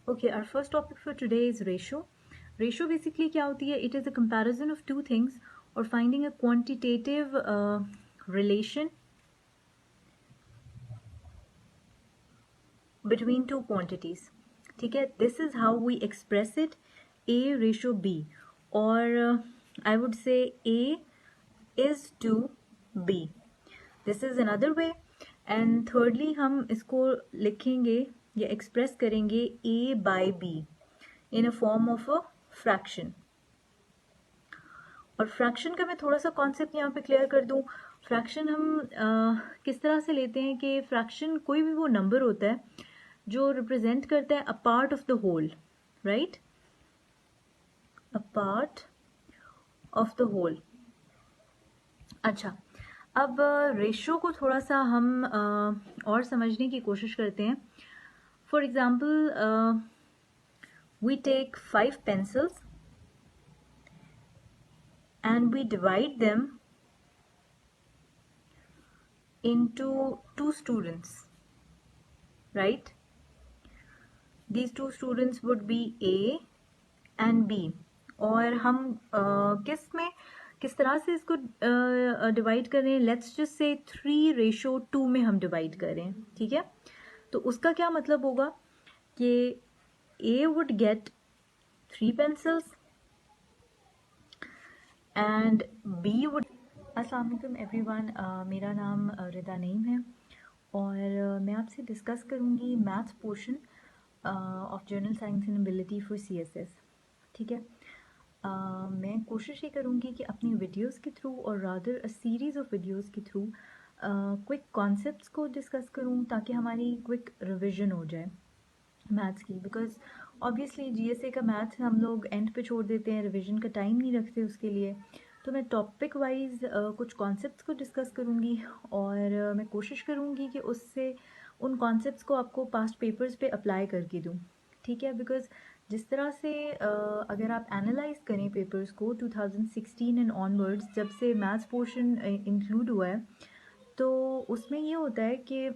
Okay, our first topic for today is ratio. Ratio basically क्या होती है? It is a comparison of two things or finding a quantitative relation between two quantities. ठीक है? This is how we express it, A ratio B, or I would say A is to B. This is another way. And thirdly हम इसको लिखेंगे या express करेंगे A by B in a form of a fraction. और fraction का मैं थोड़ा सा कॉन्सेप्ट यहाँ पे क्लियर कर दूँ. फ्रैक्शन हम किस तरह से लेते हैं कि फ्रैक्शन कोई भी वो नंबर होता है जो रिप्रेजेंट करता है a part of the whole, right, a part of the whole. अच्छा, अब रेशो को थोड़ा सा हम और समझने की कोशिश करते हैं. For example we take 5 pencils and we divide them into 2 students, right? These 2 students would be A and B. और हम किस तरह से इसको डिवाइड कर रहे हैं? लेट्स जस्ट से 3:2 में हम डिवाइड कर रहे हैं, ठीक है? तो उसका क्या मतलब होगा कि A would get 3 pencils and B would. अस्सलाम वालेकुम एवरीवन, मेरा नाम रिदा नईम है और मैं आपसे डिस्कस करूँगी maths portion of journal science and ability for CSS. ठीक है, मैं कोशिश ये करूँगी कि अपनी वीडियोस के थ्रू और rather a series of videos के थ्रू क्विक कॉन्सेप्ट्स को डिस्कस करूँ ताकि हमारी क्विक रिवीजन हो जाए मैथ्स की. बिकॉज ऑब्वियसली GSA का मैथ्स हम लोग एंड पे छोड़ देते हैं, रिवीजन का टाइम नहीं रखते उसके लिए. तो मैं टॉपिक वाइज कुछ कॉन्सेप्ट्स को डिस्कस करूँगी और मैं कोशिश करूँगी कि उससे उन कॉन्सेप्ट्स को आपको पास्ट पेपर्स पे अप्लाई करके दूँ. ठीक है, बिकॉज जिस तरह से अगर आप एनालाइज करें पेपर्स को 2016 एंड ऑनवर्ड्स, जब से मैथ्स पोर्शन इंक्लूड हुआ है, तो उसमें ये होता है कि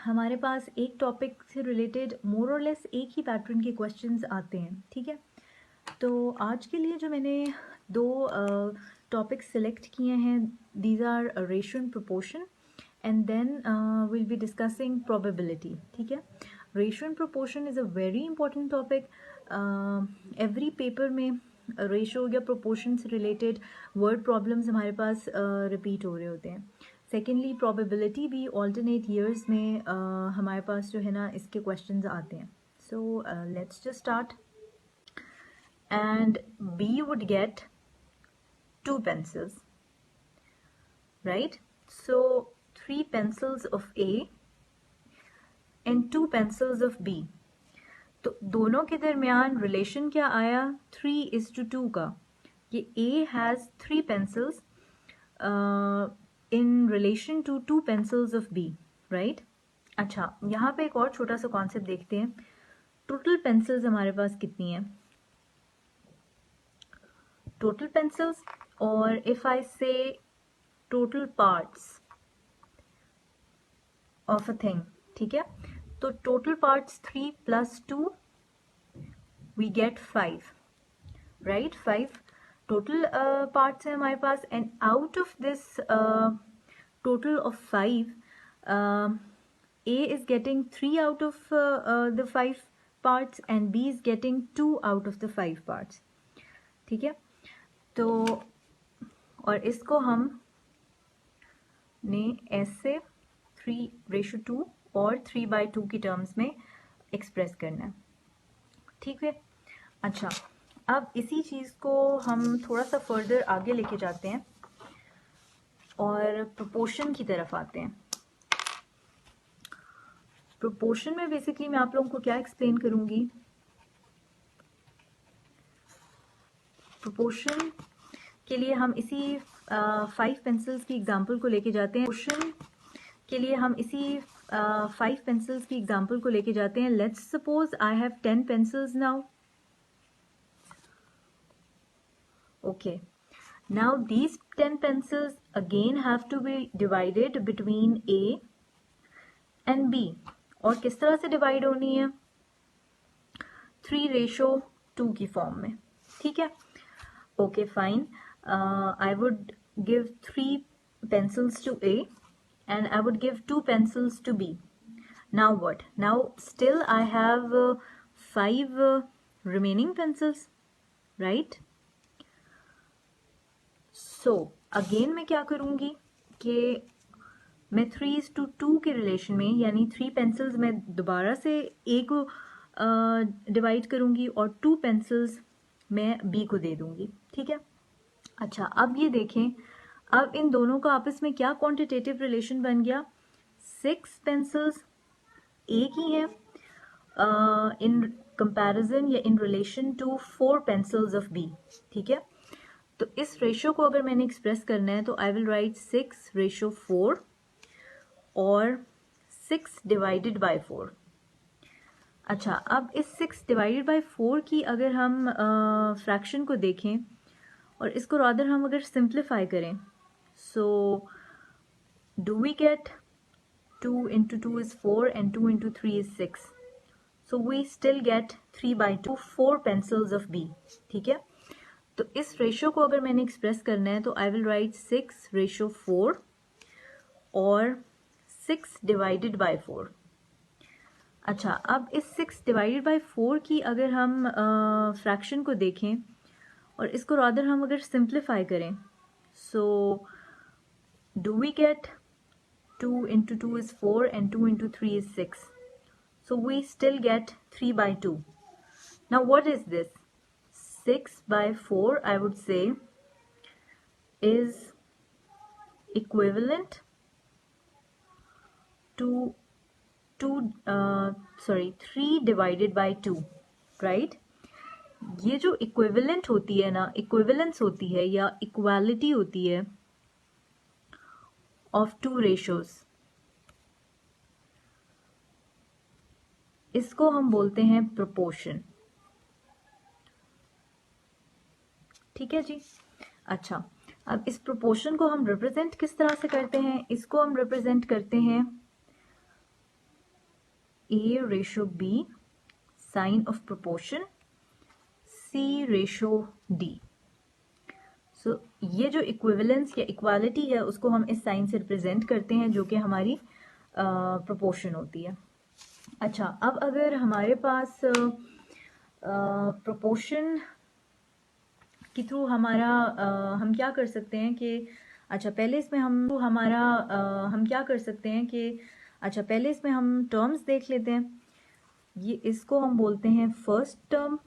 हमारे पास एक टॉपिक से रिलेटेड मोर और लेस एक ही पैटर्न के क्वेश्चंस आते हैं. ठीक है, तो आज के लिए जो मैंने 2 टॉपिक्स सेलेक्ट किए हैं, these are ratio and proportion, and then will be discussing probability. ठीक है, ratio and proportion is a very important topic. Every paper में रेशियो या प्रोपोर्शन से रिलेटेड वर्ड प्रॉब्लम्स हमारे पास रिपीट हो रहे होते हैं. सेकेंडली प्रोबेबिलिटी भी ऑल्टरनेट ईयर्स में हमारे पास जो है ना इसके क्वेश्चंस आते हैं. So let's just start. And B would get 2 pencils, right? So 3 pencils of A and 2 pencils of B. तो दोनों के दरमियान रिलेशन क्या आया? 3:2 का. ये A has 3 pencils in relation to 2 pencils of B, right? अच्छा, यहाँ पे एक और छोटा सा कॉन्सेप्ट देखते हैं. टोटल पेंसिल्स हमारे पास कितनी है? Total pencils, or if I say total parts of a thing, ठीक है, तो total parts 3 plus 2 we get 5, right? 5 total parts है हमारे पास, and out of this total of 5 A is getting 3 out of the 5 parts and B is getting 2 out of the 5 parts. ठीक है, तो और इसको हम ने ऐसे 3:2 और 3/2 की टर्म्स में एक्सप्रेस करना है. ठीक है, अच्छा, अब इसी चीज़ को हम थोड़ा सा फर्दर आगे लेके जाते हैं और प्रोपोर्शन की तरफ आते हैं. प्रोपोर्शन में बेसिकली मैं आप लोगों को क्या एक्सप्लेन करूँगी? प्रोपोर्शन के लिए हम इसी 5 पेंसिल्स की एग्जांपल को लेके जाते हैं. प्रोपोर्शन के लिए हम इसी 5 पेंसिल्स की एग्जांपल को लेके जाते हैं. Let's suppose I have 10 pencils now. Okay, now these 10 pencils again have to be divided between A and B. और किस तरह से डिवाइड होनी है? 3:2 की फॉर्म में, ठीक है। Okay fine, I would give 3 pencils to A and I would give 2 pencils to B. Now what? Now still I have 5 remaining pencils, right? So again मैं क्या करूँगी कि मैं 3:2 के रिलेशन में, यानी 3 पेंसिल्स मैं दोबारा से A को डिवाइड करूँगी और 2 पेंसिल्स मैं B को दे दूँगी, ठीक है। अच्छा, अब ये देखें, अब इन दोनों का आपस में क्या क्वांटिटेटिव रिलेशन बन गया। 6 पेंसिल्स ए की हैं इन कंपैरिजन या in relation to 4 pencils of B, ठीक है। तो इस रेशियो को अगर मैंने एक्सप्रेस करना है तो आई विल राइट 6:4 और 6 डिवाइडेड बाय 4। अच्छा, अब इस 6 डिवाइडेड बाय 4 की अगर हम फ्रैक्शन को देखें और इसको रादर हम अगर सिंप्लीफाई करें, so do we get 2 into 2 is 4 and 2 into 3 is 6, so we still get 3/2, 4 pencils of B, ठीक है। तो इस रेशियो को अगर मैंने एक्सप्रेस करना है तो आई विल राइट 6:4 और 6 डिवाइडेड बाय 4। अच्छा, अब इस 6 डिवाइडेड बाय 4 की अगर हम फ्रैक्शन को देखें और इसको रादर हम अगर सिंप्लीफाई करें, so do we get 2 into 2 is 4 and 2 into 3 is 6, so we still get 3/2. Now what is this? 6/4 I would say is equivalent to 3 divided by 2, right? ये जो इक्विवेलेंट होती है ना, इक्विवेलेंस होती है या इक्वालिटी होती है ऑफ 2 रेशियोज, इसको हम बोलते हैं प्रोपोर्शन, ठीक है जी। अच्छा, अब इस प्रोपोर्शन को हम रिप्रेजेंट किस तरह से करते हैं, इसको हम रिप्रेजेंट करते हैं A/B sign of proportion C/D। सो ये जो इक्विवेलेंस या इक्वालिटी है उसको हम इस साइन से रिप्रेजेंट करते हैं, जो कि हमारी प्रोपोर्शन होती है। अच्छा, अब अगर हमारे पास प्रोपोर्शन के थ्रू हमारा हम क्या कर सकते हैं कि अच्छा पहले इसमें हम क्या कर सकते हैं कि अच्छा पहले इसमें हम टर्म्स देख लेते हैं। ये इसको हम बोलते हैं first term,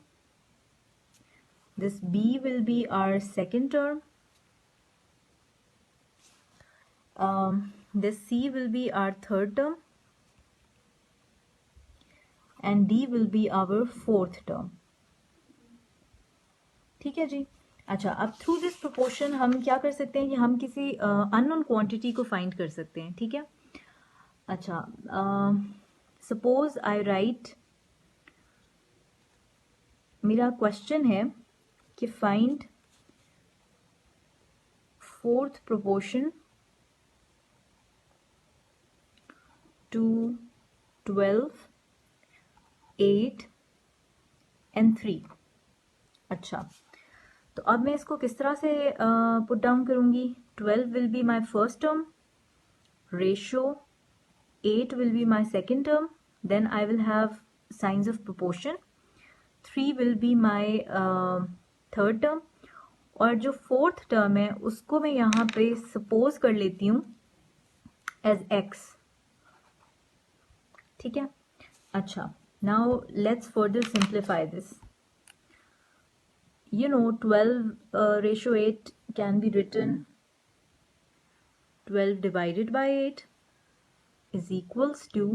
this B will be our second term, this C will be our third term and D will be our fourth term, ठीक है जी। अच्छा, अब थ्रू दिस प्रोपोर्शन हम क्या कर सकते हैं कि हम किसी अननोन क्वांटिटी को फाइंड कर सकते हैं, ठीक है। अच्छा, सपोज आई राइट, मेरा क्वेश्चन है कि find fourth proportion to 12, 8 and 3। अच्छा, तो अब मैं इसको किस तरह से पुट डाउन करूंगी। 12 will be my first term, ratio 8 will be my second term, then I will have signs of proportion, 3 will be my third term, और जो फोर्थ टर्म है उसको मैं यहाँ पे सपोज कर लेती हूँ एज x, ठीक है। अच्छा, now let's further simplify this. You know 12/8 can be written 12 divided by 8 is equals to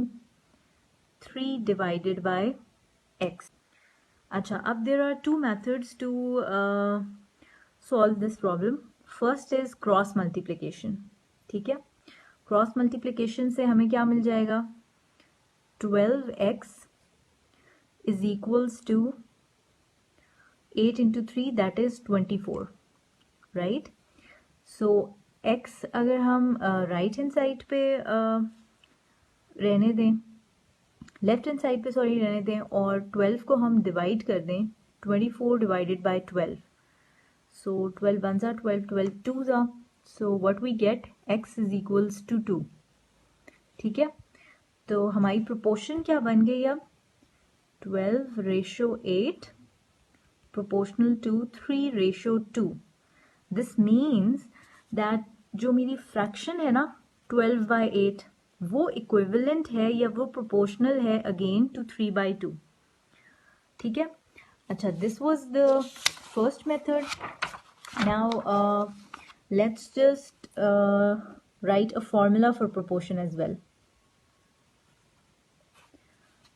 3 divided by x. अच्छा, अब there are 2 methods to solve this problem. First is cross multiplication, ठीक है। Cross multiplication से हमें क्या मिल जाएगा, 12x is equals to 8 into 3 that is 24, right? So x अगर हम राइट हैंड साइड पे रहने दें लेफ्ट हैंड साइड पे सॉरी रहने दें और 12 को हम डिवाइड कर दें 24 divided by 12. So 12 ones are 12, 12 twos are. So what we get, x is equals to 2. ठीक है, तो हमारी प्रोपोर्शन क्या बन गई अब 12:8 proportional to 3:2. This means that जो मेरी फ्रैक्शन है ना 12/8 वो इक्विवेलेंट है या वो प्रोपोर्शनल है अगेन टू 3/2. ठीक है, अच्छा, this was the first method. Now let's just write a formula for proportion as well.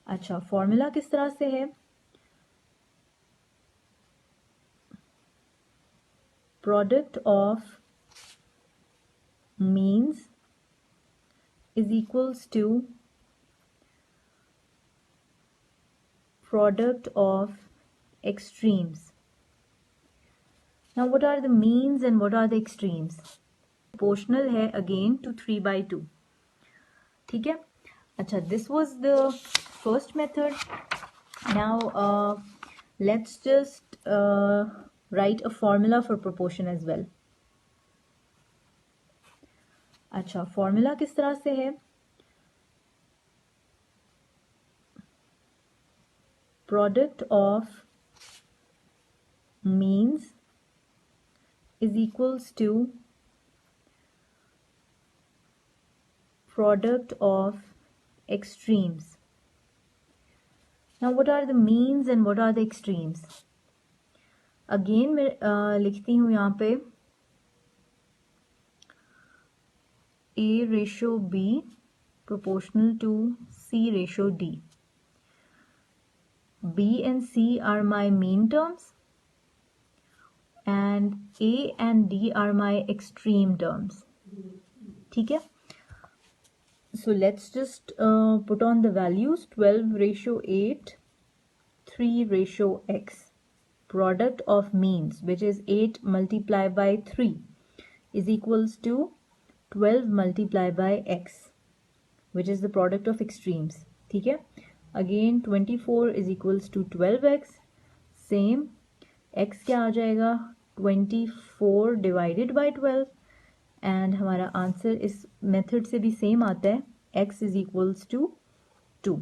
अच्छा, फॉर्मूला किस तरह से है, product of means is equals to product of extremes. Now what are the means and what are the extremes? Proportional है again to 3/2. ठीक है, अच्छा, this was the first method. Now let's just write a formula for proportion as well. अच्छा, formula किस तरह से है, product of means is equals to product of extremes. Now what are the means and what are the extremes? Again मैं लिखती हूँ यहाँ पे A/B proportional to C/D. B and C are my mean terms and A and D are my extreme terms. ठीक है, so let's just put on the values 12:8, 3:x. Product of means, which is 8 multiplied by 3, is equals to 12 multiplied by x, which is the product of extremes. ठीक है, again 24 is equals to 12x. Same, x क्या आ जाएगा 24 divided by 12 and हमारा answer इस method से भी same आता है, x is equals to 2.